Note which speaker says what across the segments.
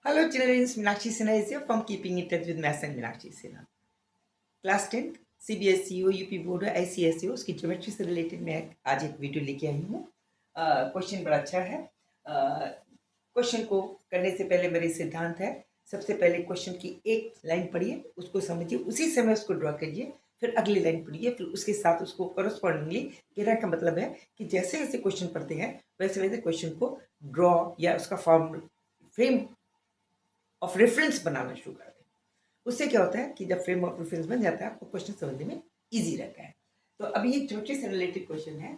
Speaker 1: Hello children, Meenakshi Sinha is here from Keeping in Touch with Maths and Meenakshi Sinha. Class 10 CBSE हो, UP board हो, ICSE हो, उसकी geometry से related मैं आज एक वीडियो लेके आई हूँ। क्वेश्चन बड़ा अच्छा है। क्वेश्चन को करने से पहले मेरे सिद्धांत है, सबसे पहले क्वेश्चन की एक लाइन पढ़िए, उसको समझिए, उसी समय उसको ड्रॉ करिए, फिर अगली लाइन पढ़िए, फिर उसके साथ उसको करस्पॉन्डिंगली कहने का मतलब है कि जैसे जैसे क्वेश्चन पढ़ते हैं वैसे वैसे क्वेश्चन को ड्रॉ या उसका फॉर्म फ्रेम ऑफ रेफरेंस बनाना शुरू कर दें। उससे क्या होता है कि जब फ्रेम ऑफ रेफरेंस बन जाता है आपको क्वेश्चन समझने में इजी रहता है। तो अभी ये ज्योमेट्री से रिलेटेड क्वेश्चन है।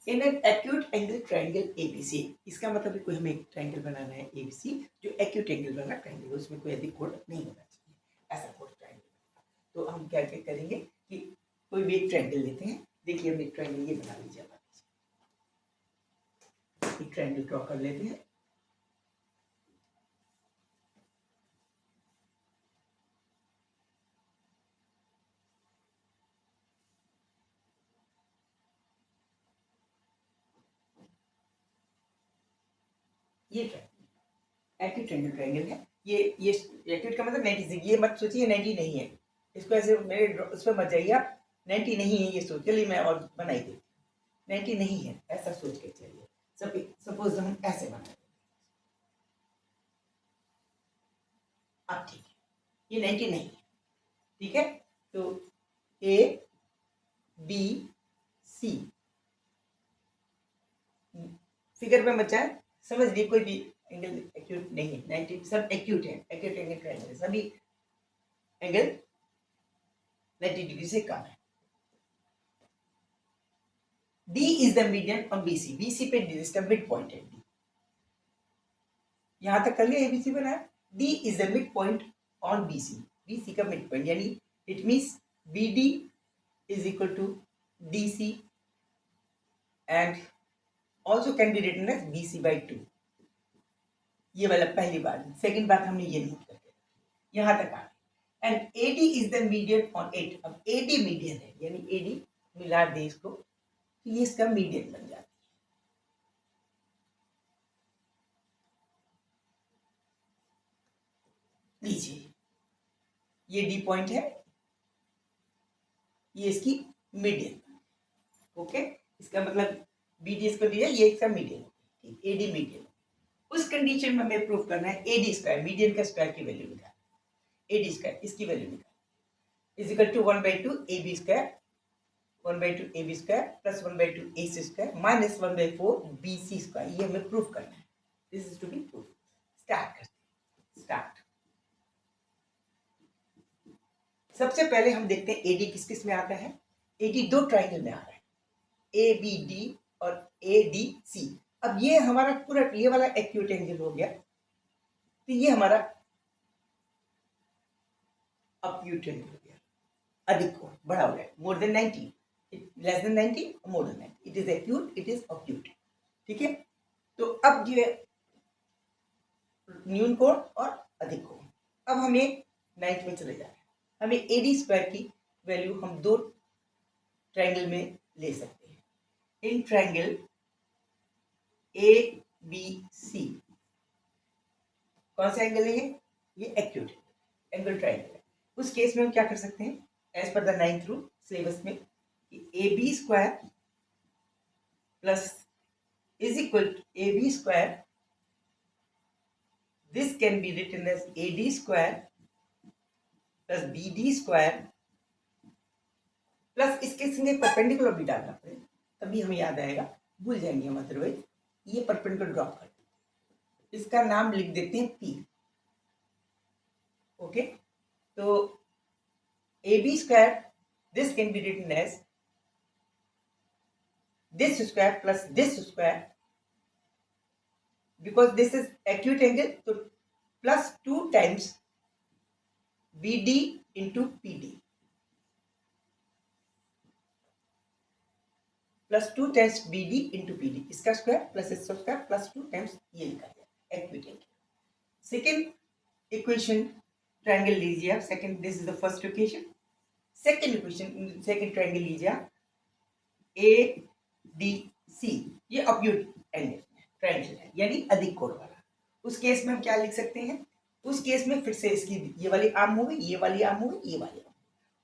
Speaker 1: In an acute angle triangle ABC, इसका मतलब कोई हमें एक ट्राइंगल बनाना है एबीसी जो एक्यूट एंगल वाला ट्राइंगल है, उसमें कोई अधिक कोण नहीं होना चाहिए, ऐसा कोण ट्राइंगल। तो हम क्या क्या करेंगे कि कोई भी एक ट्राइंगल लेते हैं। देखिए हम एक ट्राइंगल ये बना लीजिए, एक ट्राइंगल ड्रॉ कर लेते हैं। ये एक्यूट एंगल ट्राइंगल है। ये एक्यूट का मतलब 90, ये मत सोचिए 90 नहीं है, इसको ऐसे मेरे उस पर मत जाइए आप। 90 नहीं है ये सोच, चलिए मैं और बनाई देती हूँ। 90 नहीं है ऐसा सोच के चलिए। सपोज हम ऐसे बनाए, अब ठीक है, ये 90 नहीं है, ठीक है। तो ए बी सी फिगर में बचा, समझ लिए कोई भी एंगल एक्यूट नहीं है। 90 सब एक्यूट है, एक्यूट एंगल ट्राइंगल है, सभी एंगल 90 डिग्री से कम है। D is the median on BC, BC पे इसका मिड पॉइंट है D। यहां तक कर लिया, ABC बनाया। D is the mid point on BC, BC का मिड पॉइंट यानी it means BD is equal to DC and also can be written as BC by 2। ये वाला पहली बात। सेकंड बात हमने ये नोट करके यहां तक आ गए। And AD is the median on 8। अब AD मीडियन है यानी AD मिला दे इसको तो ये इसका मीडियन बन जाता है। लीजिए ये डी पॉइंट है, ये इसकी मीडियन। ओके, इसका मतलब बीडी इसको दिया, ये इसका मीडियन, एडी मीडियन। उस कंडीशन में हमें प्रूव करना है एडी स्क्वायर, मीडियन का स्क्वायर की वैल्यू निकाल, एडी स्क्वायर इसकी वैल्यू निकाल is equal to 1/2 AB square, 1/2 AB square plus 1/2 AC square minus 1/4 BC square. ये हमें प्रूव करना है। This is to be prove. Start करते हैं, स्टार्ट। सबसे पहले हम देखते हैं एडी किस किस में आता है। एडी दो ट्राइंगल में आ रहा है, ए बी डी और ए डी सी। अब ये हमारा पूरा ये वाला एक्यूट एंगल हो गया, तो ये हमारा अक्यूट एंगल हो गया, अधिक कोण, बड़ा हो गया, more than 90, less than 90, more than 90। It is acute, it is acute, ठीक है। तो अब ये न्यून कोण और अधिक कोण। अब हमें 9th में चले जा रहे हैं, हमें एडी स्क्वायर की वैल्यू हम दो ट्राइंगल में ले सकते हैं। In triangle A B C कौन सा एंगल है ये एक्यूट एंगल ट्राइंगल है। उस केस में हम क्या कर सकते हैं as per the 9th rule syllabus में कि A B square plus is equal to A B square, this can be written as A D square plus B D square plus इसके संगे परपेंडिकुलर भी डालना पड़ेगा, तभी हमें याद आएगा, भूल जाएंगे हम अदरवाइज। ये परपेंडिकुलर ड्रॉप कर, इसका नाम लिख देते हैं P। ओके, तो A B square this can be written as this square plus this square, because this is acute angle, तो plus 2 times B D into P D, plus 2 times B D into P D, इसका square plus इसका square plus 2 times ये लिखा गया acute angle. Second equation triangle लीजिए आप, second, this is the first equation. Second equation, second triangle लीजिए आप, A D C, ये अक्यूट एंगल ट्राइंगल है यानी अधिक कोण वाला। उस केस में हम क्या लिख सकते हैं, उस केस में फिर से इसकी ये वाली आर्म हो गई, ये वाली आर्म हो गई, ये वाली आर्म।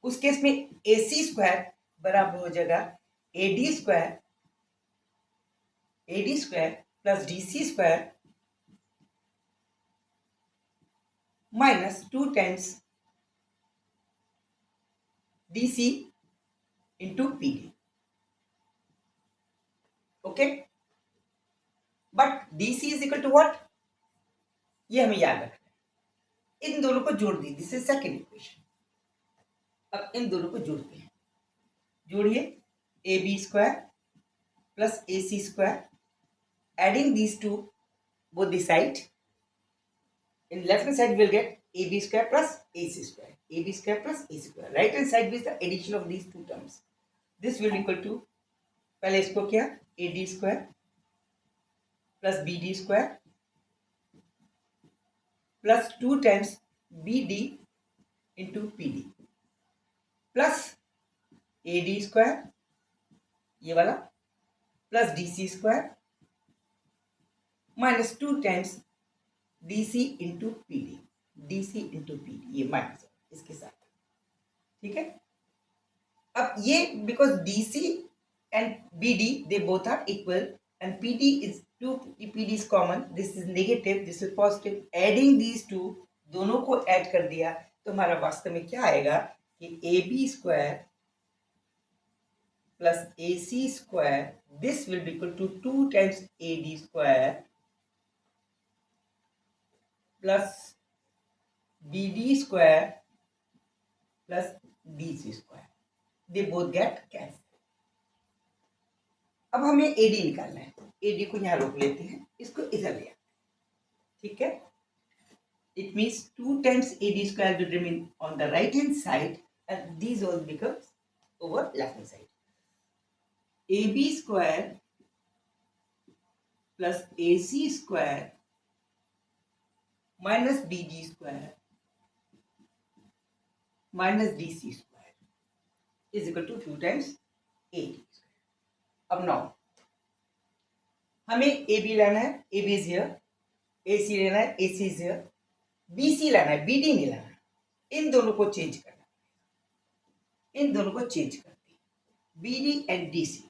Speaker 1: उस केस में AC स्क्वायर बराबर हो जाएगा AD square plus DC square minus 2 times DC into PD। Okay, but DC is equal to what, ये हमें याद रखना है। इन दोनों को जोड़ दी, दिस इज सेकेंड इक्वेशन। अब इन दोनों को जोड़ते हैं, जोड़िए AB square plus AC square, adding these two both the side. In left hand side we'll get AB square plus AC square. AB square plus AC square. Right hand side with the addition of these two terms. This will equal to, पहले इसको क्या, AD square plus BD square plus 2 times BD into PD plus AD square ये वाला plus DC square minus 2 times DC into PD, DC into PD, ये minus इसके साथ, ठीक है। अब ये because DC and BD they both are equal and PD is 2, PD is common, this is negative, this is positive, adding these two, दोनों को add कर दिया तो हमारा वास्तव में क्या आएगा कि AB square plus AC square, this will be equal to 2 times AD square plus BD square plus DC square, they both get cancel. अब हमें AD निकालना है, AD को यहाँ रोक लेते हैं, इसको इधर ले आते हैं, ठीक है। It means 2 times AD square will remain on the right hand side and these all becomes over left hand side. AB square plus AC square minus BD square minus DC square is equal to 2 times AD square. अब now हमें AB लेना है, AB is here, AC लेना है, AC is here, BC लेना है, BD नहीं लेना। इन दोनों को चेंज करना, इन दोनों को चेंज करते हैं, BD and DC,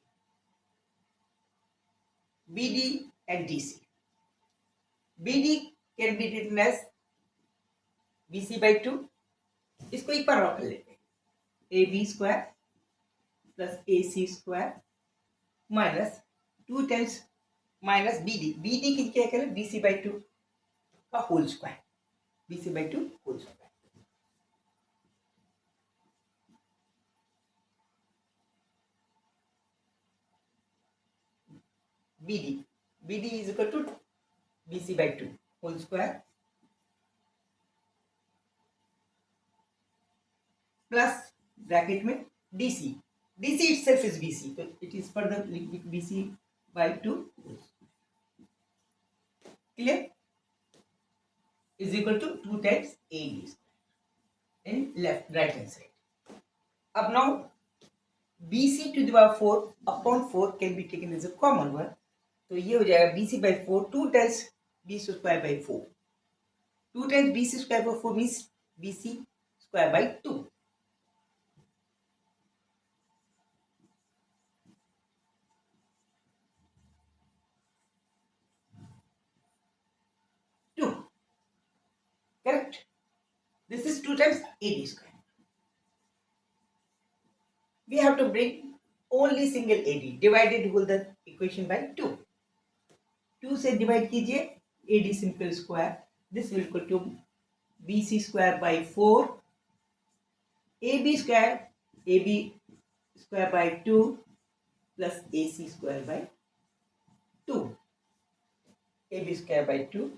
Speaker 1: BD and DC, BD can be written as BC by 2, इसको एक बार रख लेते हैं, AB square plus AC square minus 2 times minus BD, BD की क्या करें, BC by 2 का whole square, BC by 2 whole square. BD is equal to BC by 2 whole square plus bracket में DC itself is BC, so it is further BC by 2 clear, is equal to 2 times AD in right hand side. अब now BC to the power 4 upon 4 can be taken as a common one, तो ये हो जाएगा BC by 4, 2 times BC square by 4, 2 times BC square by 4 means BC square by 2. Correct? This is 2 times AD square. We have to bring only single AD, divided whole the equation by 2. 2 से divide कीजिए, AD simple square, this will equal to BC square by 4, AB square by 2 plus AC square by 2, AB square by 2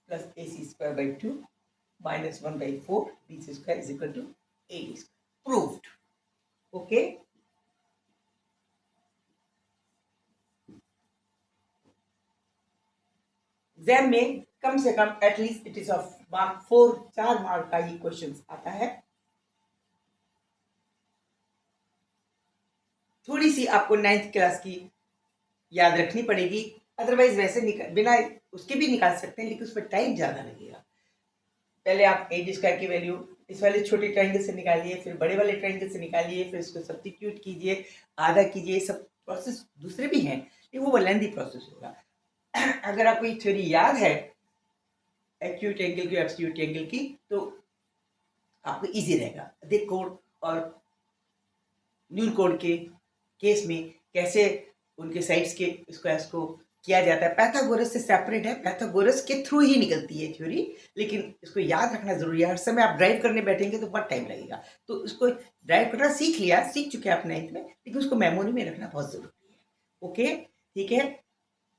Speaker 1: plus AC square by 2 minus 1 by 4, BC square is equal to AD square. Proved. Okay. Exam में कम से कम at least it is of mark 4, 4 mark का ये question आता है। थोड़ी सी आपको 9th क्लास की याद रखनी पड़ेगी, अदरवाइज वैसे बिना उसके भी निकाल सकते हैं, लेकिन उस पर टाइम ज़्यादा लगेगा। पहले आप ए स्क्वायर की वैल्यू इस वाले छोटे ट्राइंगल से निकालिए, फिर बड़े वाले ट्राइंगल से निकालिए, फिर इसको सब्स्टिट्यूट कीजिए, आधा कीजिए। सब प्रोसेस दूसरे भी हैं, लेकिन वो लेंथी प्रोसेस होगा। अगर आपको ये थ्योरी याद है एक्यूट एंगल की, एब्सोल्यूट एंगल की, तो आपको इजी रहेगा। अधिक कोण और न्यून कोण के केस में कैसे उनके साइड्स के स्क्वायर्स को किया जाता है, पैथागोरस से सेपरेट है, पैथागोरस के थ्रू ही निकलती है थ्योरी। लेकिन इसको याद रखना जरूरी है। हर समय आप ड्राइव करने बैठेंगे तो बहुत टाइम लगेगा, तो इसको ड्राइव करना सीख लिया, सीख चुके हैं आप 9th में, लेकिन उसको मेमोरी में रखना बहुत जरूरी है। ओके, ठीक है।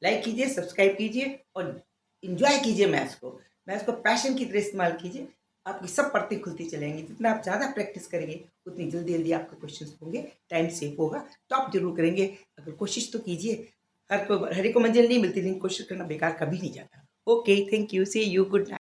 Speaker 1: लाइक कीजिए, सब्सक्राइब कीजिए और इंजॉय कीजिए मैथ्स को। मैथ्स को पैशन की तरह इस्तेमाल कीजिए, आपकी सब परतें खुलती चलेंगी। जितना आप ज़्यादा प्रैक्टिस करेंगे उतनी जल्दी जल्दी आपके क्वेश्चंस होंगे, टाइम सेव होगा, टॉप जरूर करेंगे। अगर कोशिश तो कीजिए, हर को मंजिल नहीं मिलती, लेकिन कोशिश करना बेकार कभी नहीं जाता। Okay, thank you, see you, good night.